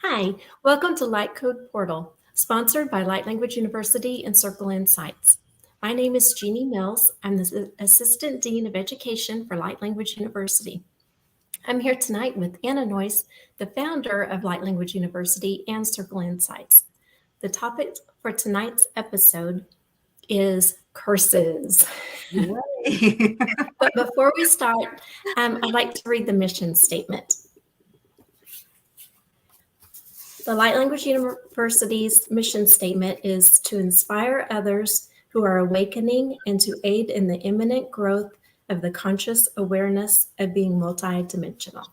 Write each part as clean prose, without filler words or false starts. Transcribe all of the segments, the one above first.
Hi, welcome to Light Code Portal, sponsored by Light Language University and Circle Insights. My name is Jeannie Mills. I'm the Assistant Dean of Education for Light Language University. I'm here tonight with Anna Noyce, the founder of Light Language University and Circle Insights. The topic for tonight's episode is curses. But before we start, I'd like to read the mission statement. The Light Language University's mission statement is to inspire others who are awakening and to aid in the imminent growth of the conscious awareness of being multidimensional.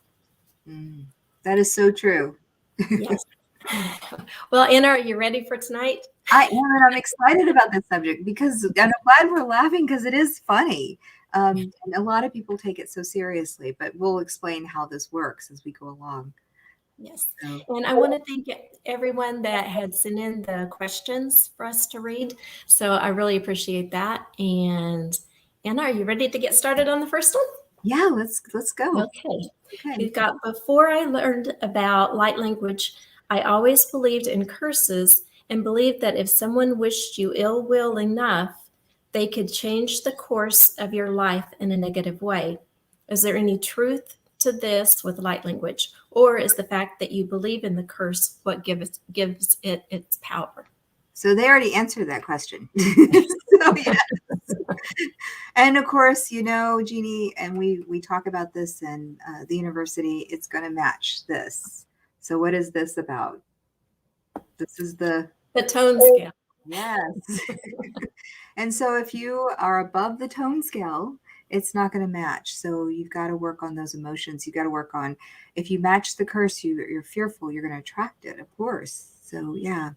That is so true. Yes. Well, Anna, are you ready for tonight? I am, and I'm excited about this subject because I'm glad we're laughing because it is funny. And a lot of people take it so seriously, but we'll explain how this works as we go along. Yes. And I want to thank everyone that had sent in the questions for us to read. So I really appreciate that. And Anna, are you ready to get started on the first one? Yeah, let's go. Okay. We've got, before I learned about light language, I always believed in curses and believed that if someone wished you ill will enough, they could change the course of your life in a negative way. Is there any truth to this with light language, or is the fact that you believe in the curse what gives it its power? So they already answered that question. So, yes. And of course, Jeannie, and we talk about this in the university, it's going to match this. So what is this about? This is the tone scale. Yes. And so if you are above the tone scale, it's not going to match. So you've got to work on those emotions. You've got to work on, if you match the curse, you're fearful, you're going to attract it, of course. So, yeah.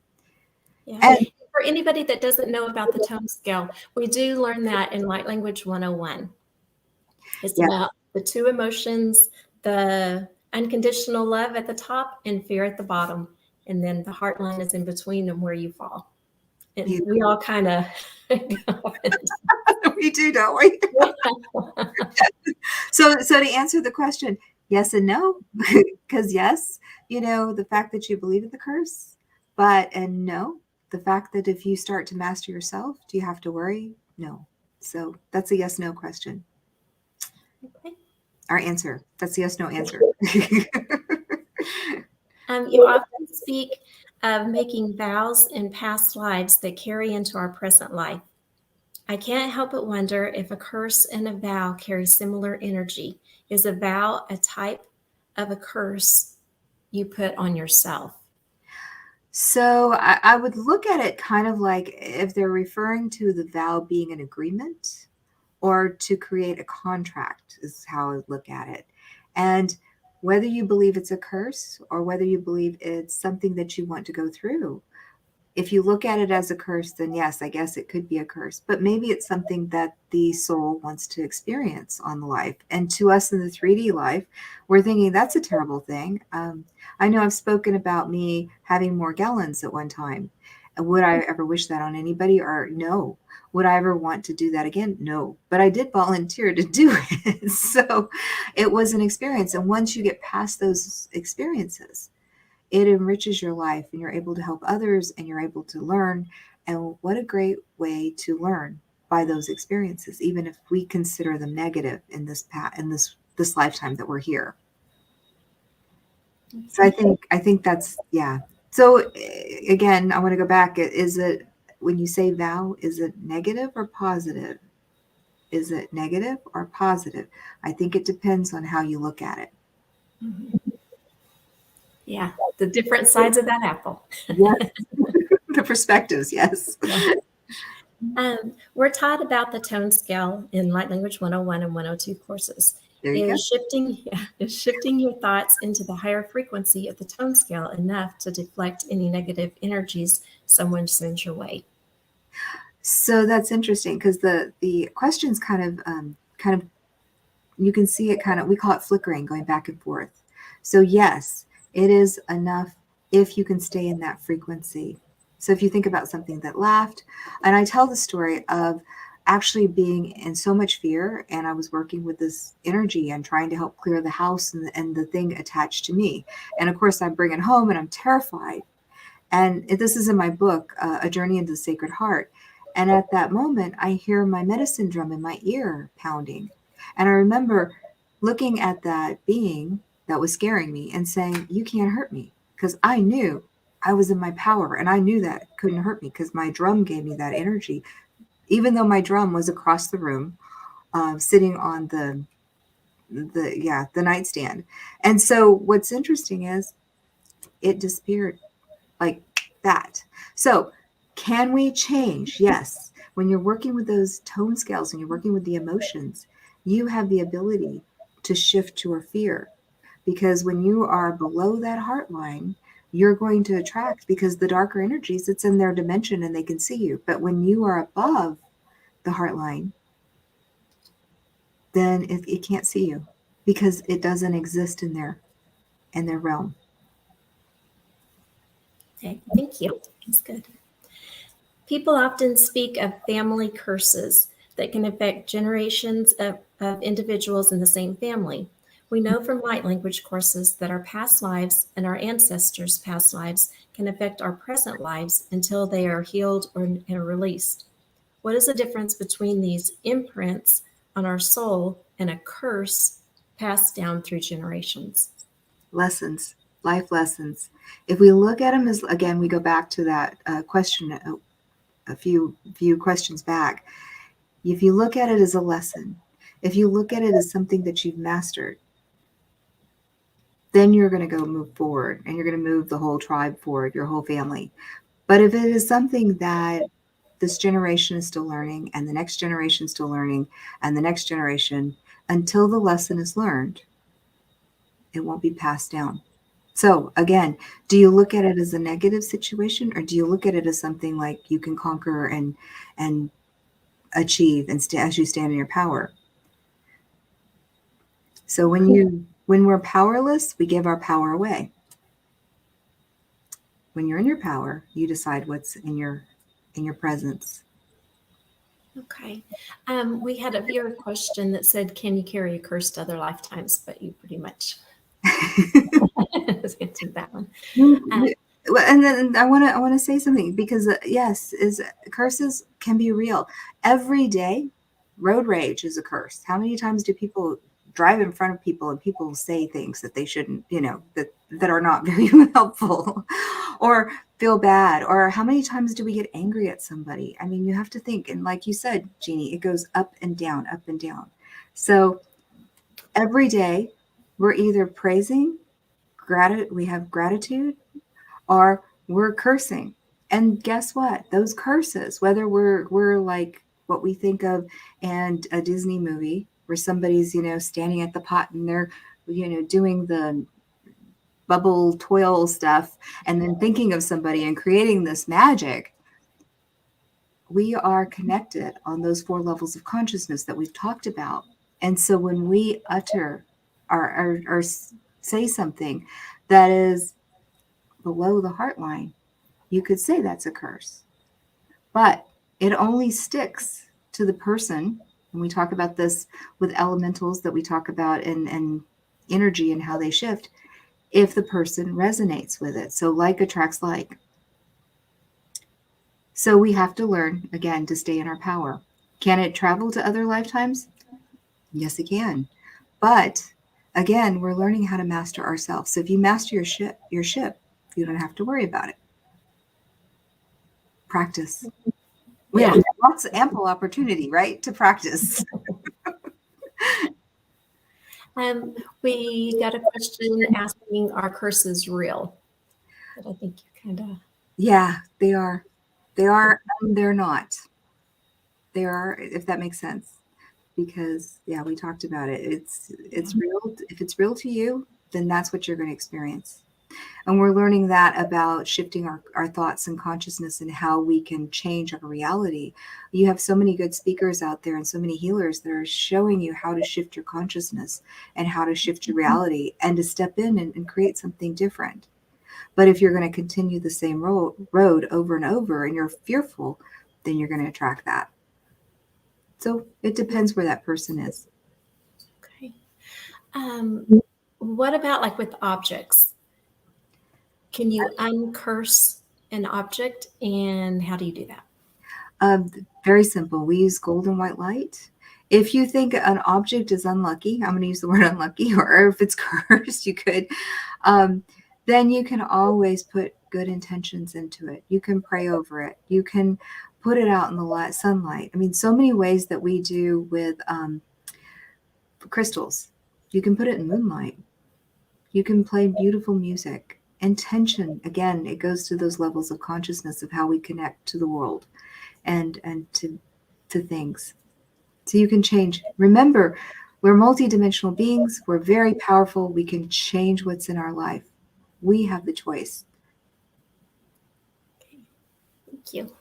And for anybody that doesn't know about the tone scale, we do learn that in Light Language 101. It's about the two emotions, the unconditional love at the top and fear at the bottom. And then the heart line is in between them where you fall. And we all kind of we do, don't we? So to answer the question, yes and no, because yes, the fact that you believe in the curse, and no, the fact that if you start to master yourself, do you have to worry? No. So that's a yes, no question. Okay. Our answer. That's a yes, no answer. You often speak of making vows in past lives that carry into our present life. I can't help but wonder if a curse and a vow carry similar energy. Is a vow a type of a curse you put on yourself? So I would look at it kind of like if they're referring to the vow being an agreement or to create a contract is how I would look at it. And whether you believe it's a curse or whether you believe it's something that you want to go through, if you look at it as a curse, then yes, I guess it could be a curse. But maybe it's something that the soul wants to experience on the life. And to us in the 3D life, we're thinking that's a terrible thing. I know I've spoken about me having more gallons at one time. Would I ever wish that on anybody? Or no. Would I ever want to do that again? No. But I did volunteer to do it. So it was an experience. And once you get past those experiences, it enriches your life and you're able to help others and you're able to learn. And what a great way to learn by those experiences, even if we consider them negative in this lifetime that we're here. So I think that's, yeah. So again, I want to go back. Is it, when you say vow, is it negative or positive? Is it negative or positive? I think it depends on how you look at it. Mm-hmm. Yeah, the different sides of that apple. Yes. The perspectives, yes. We're taught about the tone scale in Light Language 101 and 102 courses. There you go. Shifting your thoughts into the higher frequency of the tone scale enough to deflect any negative energies someone sends your way. So that's interesting because the questions kind of you can see it kind of, we call it flickering, going back and forth. So yes, it is enough if you can stay in that frequency. So if you think about something that laughed, and I tell the story of actually being in so much fear, and I was working with this energy and trying to help clear the house and the thing attached to me. And of course, I bring it home and I'm terrified. And this is in my book, A Journey into the Sacred Heart. And at that moment, I hear my medicine drum in my ear pounding. And I remember looking at that being that was scaring me and saying, "You can't hurt me," because I knew I was in my power, and I knew that it couldn't hurt me because my drum gave me that energy, even though my drum was across the room, sitting on the nightstand. And so what's interesting is it disappeared like that. So can we change? Yes. When you're working with those tone scales and you're working with the emotions, you have the ability to shift your fear, because when you are below that heart line, you're going to attract, because the darker energies, it's in their dimension and they can see you. But when you are above the heart line, then it can't see you because it doesn't exist in their realm. Okay, thank you. That's good. People often speak of family curses that can affect generations of individuals in the same family. We know from light language courses that our past lives and our ancestors' past lives can affect our present lives until they are healed or released. What is the difference between these imprints on our soul and a curse passed down through generations? Lessons, life lessons. If we look at them as, again, we go back to that question a few questions back. If you look at it as a lesson, if you look at it as something that you've mastered, then you're going to go move forward and you're going to move the whole tribe forward, your whole family. But if it is something that this generation is still learning and the next generation is still learning and the next generation, until the lesson is learned, it won't be passed down. So again, do you look at it as a negative situation, or do you look at it as something like you can conquer and achieve and as you stand in your power? So when we're powerless, we give our power away. When you're in your power, you decide what's in your presence. Okay. We had a viewer question that said, "Can you carry a curse to other lifetimes?" But you pretty much answered that one. And then I want to say something, because yes, curses can be real. Every day, road rage is a curse. How many times do people drive in front of people and people say things that they shouldn't, that are not very helpful, or feel bad? Or how many times do we get angry at somebody? I mean, you have to think, and like you said, Jeannie, it goes up and down, up and down. So every day we're either praising, we have gratitude, or we're cursing. And guess what? Those curses, whether we're like what we think of in a Disney movie where somebody's, standing at the pot and they're, doing the bubble toil stuff and then thinking of somebody and creating this magic, we are connected on those 4 levels of consciousness that we've talked about. And so when we utter or say something that is below the heart line, you could say that's a curse. But it only sticks to the person. And we talk about this with elementals that we talk about and energy and how they shift, if the person resonates with it. So like attracts like. So we have to learn, again, to stay in our power. Can it travel to other lifetimes? Yes, it can. But again, we're learning how to master ourselves. So if you master your ship, you don't have to worry about it. Practice. We have lots of ample opportunity, right, to practice. We got a question asking, "Are curses real?" But I think you kind of... Yeah, they are. They are, and they're not. They are, if that makes sense. Because, yeah, we talked about it. It's real. If it's real to you, then that's what you're going to experience. And we're learning that about shifting our thoughts and consciousness and how we can change our reality. You have so many good speakers out there and so many healers that are showing you how to shift your consciousness and how to shift your reality and to step in and create something different. But if you're going to continue the same road over and over and you're fearful, then you're going to attract that. So it depends where that person is. Okay. What about like with objects? Can you uncurse an object, and how do you do that? Very simple. We use golden white light. If you think an object is unlucky, I'm going to use the word unlucky, or if it's cursed, you could, um, then you can always put good intentions into it. You can pray over it. You can put it out in the sunlight. I mean, so many ways that we do with crystals. You can put it in moonlight. You can play beautiful music. Intention, again, it goes to those levels of consciousness of how we connect to the world and to things. So you can change. Remember, we're multidimensional beings. We're very powerful. We can change what's in our life. We have the choice. Thank you.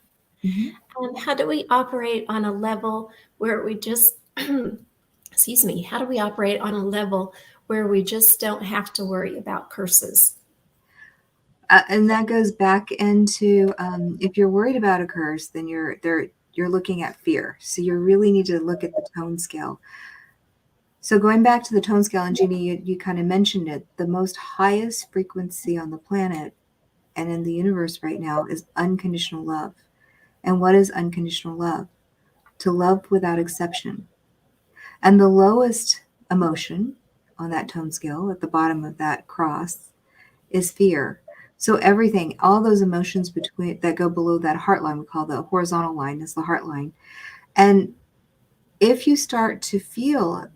Mm-hmm. How do we operate on a level where we just, excuse me, how do we operate on a level where we just don't have to worry about curses? And that goes back into if you're worried about a curse, then you're looking at fear. So you really need to look at the tone scale. So going back to the tone scale, and Jeannie, you kind of mentioned it, the most highest frequency on the planet and in the universe right now is unconditional love. And what is unconditional love? To love without exception. And the lowest emotion on that tone scale at the bottom of that cross is fear. So everything, all those emotions between that go below that heart line, we call the horizontal line is the heart line. And if you start to feel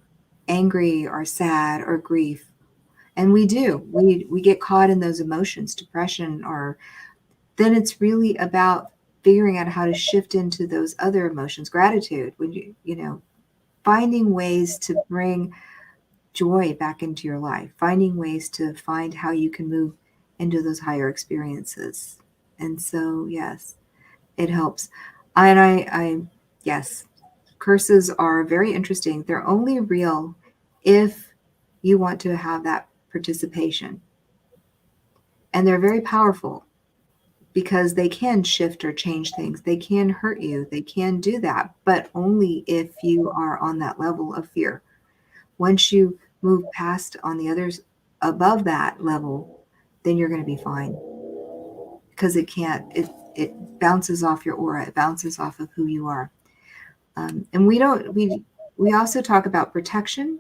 angry or sad or grief, and we do, we get caught in those emotions, depression, or then it's really about figuring out how to shift into those other emotions, gratitude, when finding ways to bring joy back into your life, finding ways to find how you can move into those higher experiences. And so, yes, it helps. And yes, curses are very interesting. They're only real if you want to have that participation. And they're very powerful because they can shift or change things. They can hurt you. They can do that, but only if you are on that level of fear. Once you move past on the others above that level, then you're going to be fine because it bounces off your aura. It bounces off of who you are. And we also talk about protection.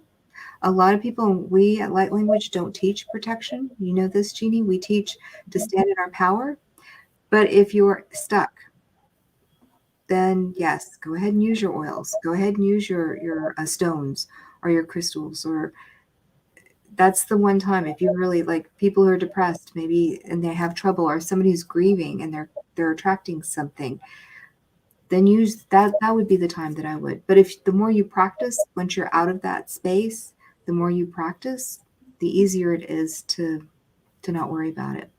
A lot of people, we at Light Language don't teach protection. You know this, Jeannie. We teach to stand in our power. But if you're stuck, then yes, go ahead and use your oils. Go ahead and use your stones or your crystals, or that's the one time if you really like people who are depressed maybe and they have trouble, or somebody who's grieving and they're attracting something, then use that. That would be the time that I would. But if the more you practice, once you're out of that space, the more you practice, the easier it is to not worry about it.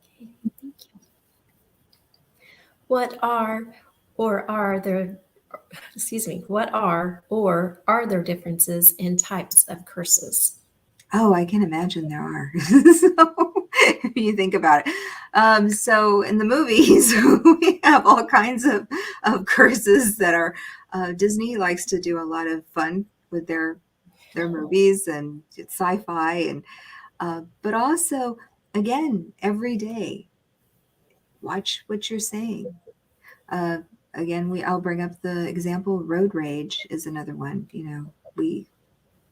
Okay, thank you. What are or are there, excuse me, what are or are there differences in types of curses? Oh, I can imagine there are. So if you think about it. So in the movies, we have all kinds of curses that are, Disney likes to do a lot of fun with their movies, and it's sci-fi, and but also, again, every day, watch what you're saying. Uh, Again, I'll bring up the example, road rage is another one.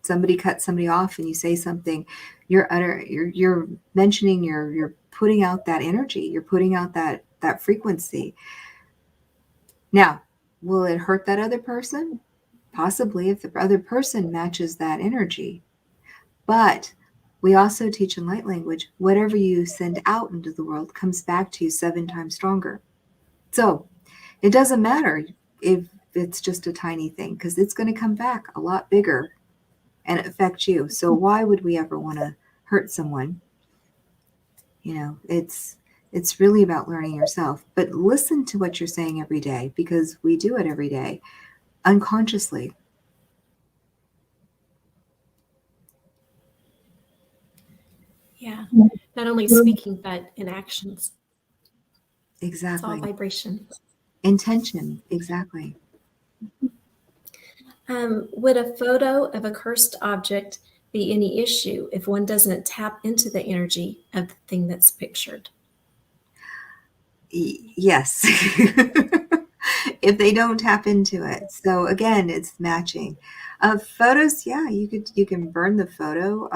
Somebody cuts somebody off and you say something, you're mentioning, you're putting out that energy, you're putting out that frequency. Now, will it hurt that other person? Possibly, if the other person matches that energy. But we also teach in light language, whatever you send out into the world comes back to you 7 times stronger. So it doesn't matter if it's just a tiny thing, because it's going to come back a lot bigger and affect you. So why would we ever want to hurt someone? It's really about learning yourself. But listen to what you're saying every day, because we do it every day unconsciously. Yeah, not only speaking, but in actions. It's all Exactly. vibration. Intention. Exactly. Would a photo of a cursed object be any issue if one doesn't tap into the energy of the thing that's pictured? Yes. If they don't tap into it. So again, it's matching. Photos, yeah, you can burn the photo.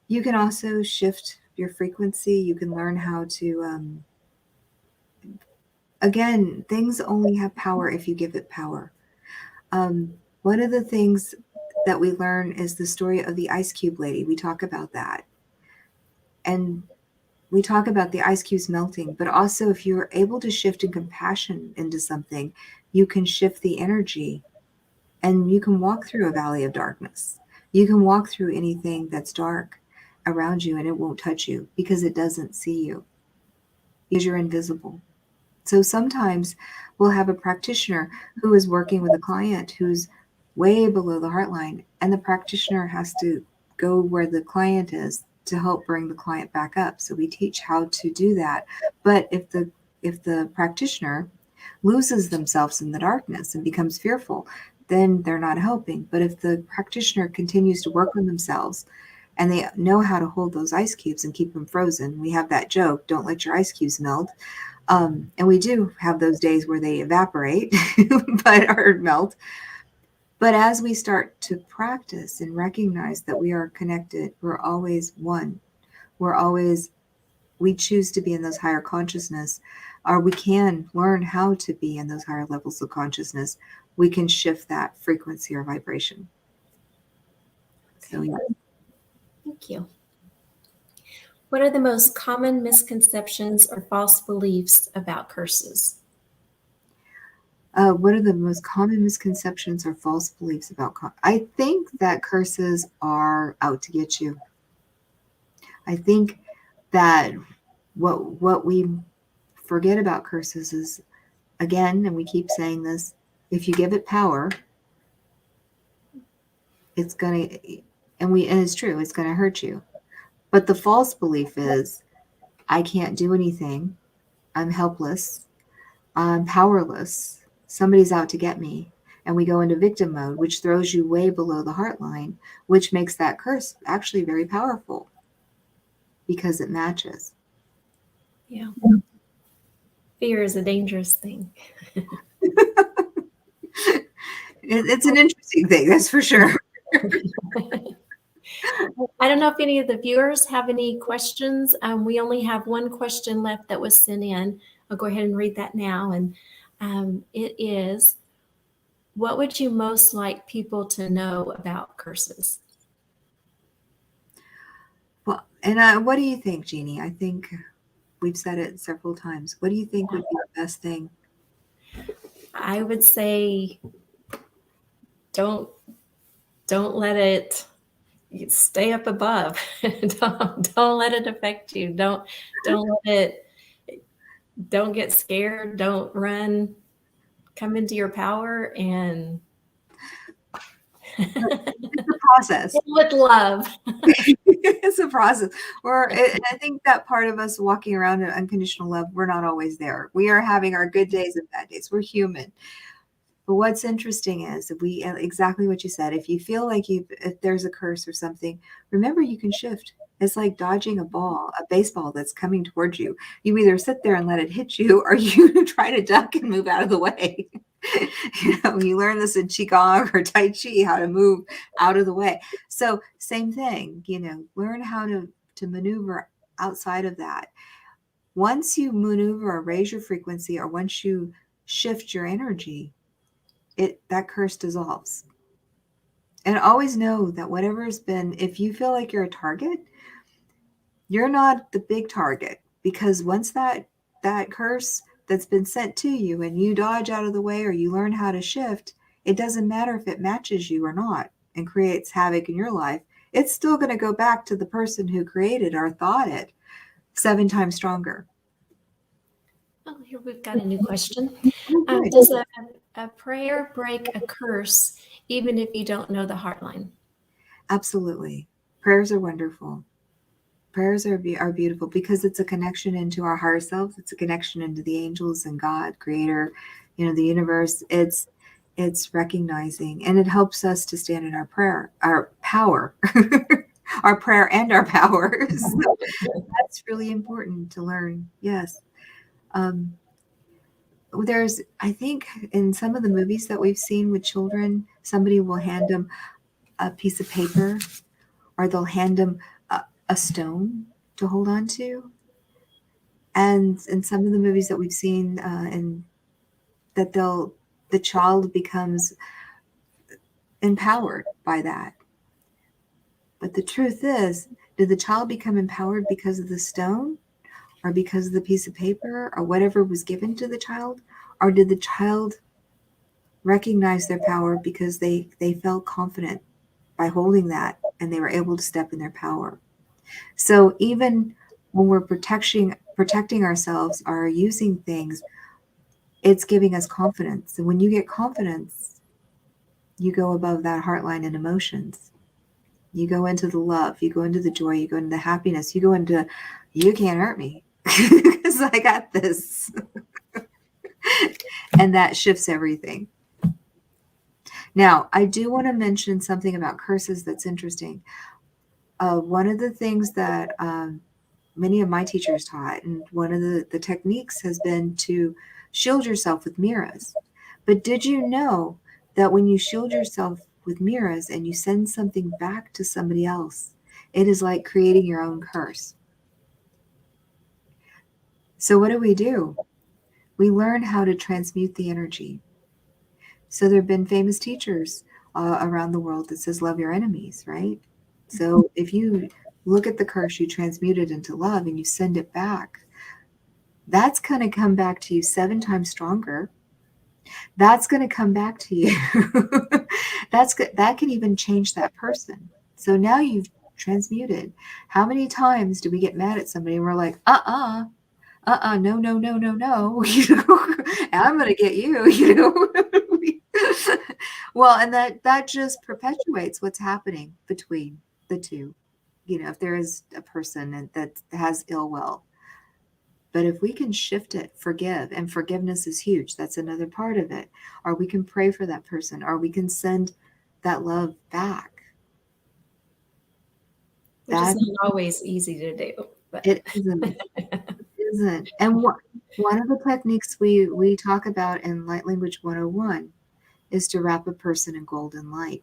You can also shift your frequency. You can learn how to again, things only have power if you give it power. One of the things that we learn is the story of the ice cube lady. We talk about that. And we talk about the ice cubes melting, but also if you're able to shift in compassion into something, you can shift the energy and you can walk through a valley of darkness. You can walk through anything that's dark around you and it won't touch you because it doesn't see you, because you're invisible. So sometimes we'll have a practitioner who is working with a client who's way below the heart line, and the practitioner has to go where the client is to help bring the client back up. So we teach how to do that. But if the practitioner loses themselves in the darkness and becomes fearful, then they're not helping. But if the practitioner continues to work on themselves and they know how to hold those ice cubes and keep them frozen, we have that joke, don't let your ice cubes melt. And we do have those days where they evaporate, but or melt. But as we start to practice and recognize that we are connected, we're always one. We choose to be in those higher consciousness, or we can learn how to be in those higher levels of consciousness. We can shift that frequency or vibration. So, yeah. Thank you. What are the most common misconceptions or false beliefs about curses? What are the most common misconceptions or false beliefs about? I think that curses are out to get you. I think that what we forget about curses is, again, and we keep saying this, if you give it power, it's gonna, and it's true, it's gonna hurt you. But the false belief is, I can't do anything. I'm helpless. I'm powerless. Somebody's out to get me. And we go into victim mode, which throws you way below the heart line, which makes that curse actually very powerful because it matches. Yeah. Fear is a dangerous thing. It's an interesting thing, that's for sure. I don't know if any of the viewers have any questions. We only have one question left that was sent in. I'll go ahead and read that now. And it is, what would you most like people to know about curses? Well, and what do you think, Jeannie? I think we've said it several times. What do you think would be the best thing? I would say don't let it stay up above. don't let it affect you. Don't get scared. Don't run. Come into your power and It's a process. with love. It's a process. I think that part of us walking around in unconditional love, we're not always there. We are having our good days and bad days. We're human. But what's interesting is exactly what you said. If you feel like if there's a curse or something, remember you can shift. It's like dodging a baseball that's coming towards you. You either sit there and let it hit you, or you try to duck and move out of the way. You learn this in Qigong or Tai Chi, how to move out of the way. So same thing, learn how to maneuver outside of that. Once you maneuver or raise your frequency, or once you shift your energy, that curse dissolves. And always know that if you feel like you're a target, you're not the big target, because once that curse that's been sent to you and you dodge out of the way or you learn how to shift, it doesn't matter if it matches you or not and creates havoc in your life. It's still going to go back to the person who created or thought it 7 times stronger. Oh, here we've got a new question. Okay. Does a prayer break a curse even if you don't know the heartline? Absolutely. Prayers are wonderful. Prayers are beautiful because it's a connection into our higher self. It's a connection into the angels and God, creator, the universe. It's It's recognizing, and it helps us to stand in our prayer, our power, our prayer and our power. So that's really important to learn. Yes. Um, I think in some of the movies that we've seen with children, somebody will hand them a piece of paper, or they'll hand them a stone to hold on to. And in some of the movies that we've seen, and that the child becomes empowered by that. But the truth is, did the child become empowered because of the stone, or because of the piece of paper, or whatever was given to the child? Or did the child recognize their power because they felt confident by holding that, and they were able to step in their power? So even when we're protecting ourselves or using things, it's giving us confidence. And when you get confidence, you go above that heart line and emotions. You go into the love, you go into the joy, you go into the happiness, you go into, you can't hurt me because I got this. And that shifts everything. Now, I do want to mention something about curses that's interesting. One of the things that many of my teachers taught, and one of the techniques has been to shield yourself with mirrors. But did you know that when you shield yourself with mirrors and you send something back to somebody else, it is like creating your own curse? So what do? We learn how to transmute the energy. So there have been famous teachers around the world that says, love your enemies, right? So if you look at the curse, you transmute it into love and you send it back, that's going to come back to you 7 times stronger. That's going to come back to you. That can even change that person. So now you've transmuted. How many times do we get mad at somebody and we're like, no, no, no, no, no, I'm going to get you, Well, and that just perpetuates what's happening between the two, if there is a person that has ill will. But if we can shift it, forgive, and forgiveness is huge. That's another part of it. Or we can pray for that person, or we can send that love back. Which is not always easy to do. But. It isn't. It isn't. And one of the techniques we talk about in Light Language 101 is to wrap a person in golden light,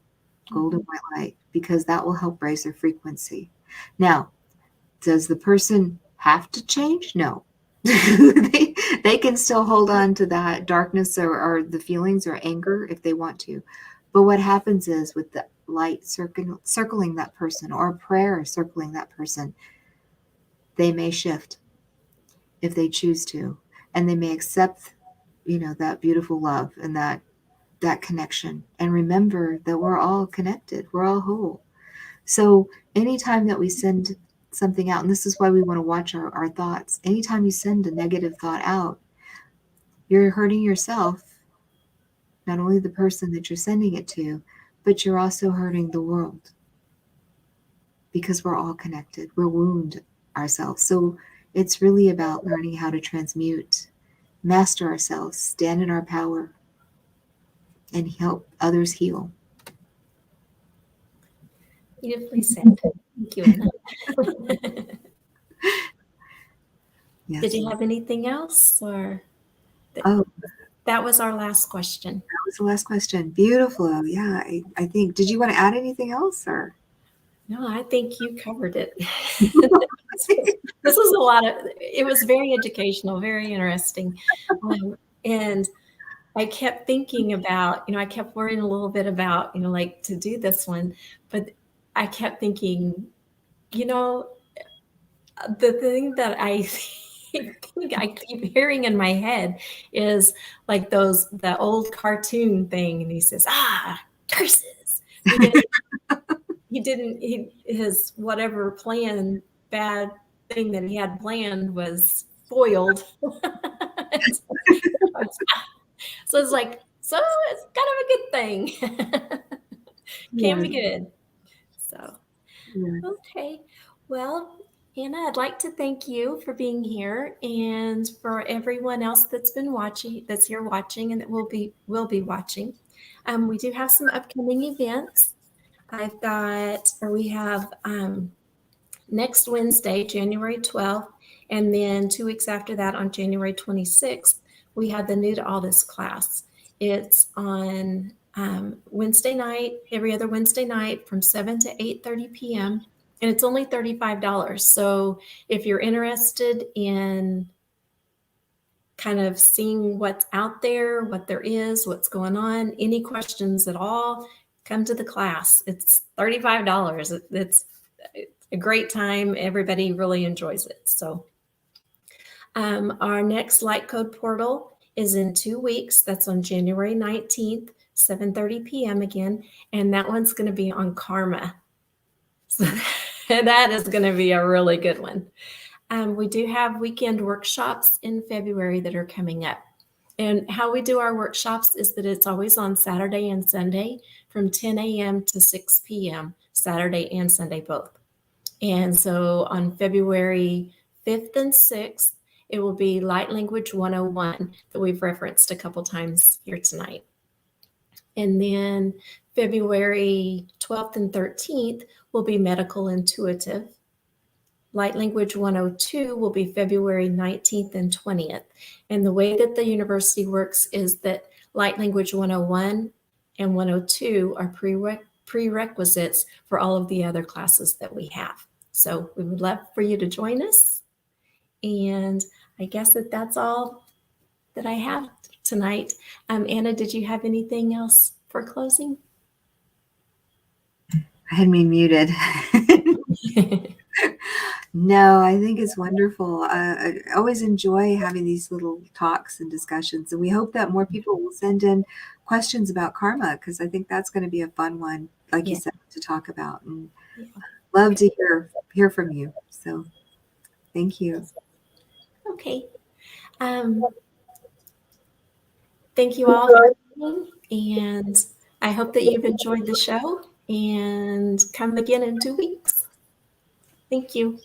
golden white light, because that will help raise their frequency. Now, does the person have to change? No. they can still hold on to that darkness or the feelings or anger if they want to. But what happens is, with the light circling that person, or prayer circling that person, they may shift if they choose to, and they may accept that beautiful love and that connection, and remember that we're all connected, we're all whole. So anytime that we send something out, and this is why we want to watch our thoughts, anytime you send a negative thought out, you're hurting yourself, not only the person that you're sending it to, but you're also hurting the world, because we're all connected. We're wound ourselves. So it's really about learning how to transmute, master ourselves, stand in our power, and help others heal. Beautifully said. Thank you, Anna. Yes. Did you have anything else, or that was our last question? That was the last question. Beautiful. Yeah, I think. Did you want to add anything else, or? No, I think you covered it. This was a lot of. It was very educational, very interesting, and I kept thinking about. I kept worrying a little bit about, like, to do this one, but I kept thinking, the thing that I think I keep hearing in my head is like the old cartoon thing, and he says, curses. His whatever bad thing that he had planned was foiled. So it's like, so it's kind of a good thing. Can be good. So, okay. Well, Anna, I'd like to thank you for being here, and for everyone else that's been watching, that's here watching, and that will be watching. We do have some upcoming events. We have next Wednesday, January 12th, and then 2 weeks after that on January 26th, we have the New to All This class. It's on Wednesday night, every other Wednesday night from 7 to 8:30 p.m. And it's only $35. So if you're interested in kind of seeing what's out there, what there is, what's going on, any questions at all, come to the class. It's $35. It's a great time. Everybody really enjoys it. So our next Light Code portal is in 2 weeks. That's on January 19th, 7:30 p.m. again. And that one's going to be on karma. So that is going to be a really good one. We do have weekend workshops in February that are coming up. And how we do our workshops is that it's always on Saturday and Sunday from 10 a.m. to 6 p.m., Saturday and Sunday both. And so on February 5th and 6th, it will be Light Language 101 that we've referenced a couple times here tonight. And then February 12th and 13th will be Medical Intuitive. Light Language 102 will be February 19th and 20th. And the way that the university works is that Light Language 101 and 102 are prerequisites for all of the other classes that we have. So we would love for you to join us. And I guess that's all that I have tonight. Anna, did you have anything else for closing? I had me muted. No, I think it's wonderful. I always enjoy having these little talks and discussions, and we hope that more people will send in questions about karma, because I think that's going to be a fun one, like you said, to talk about. And love to hear from you. So thank you. Okay. Thank you all for listening, and I hope that you've enjoyed the show, and come again in 2 weeks. Thank you.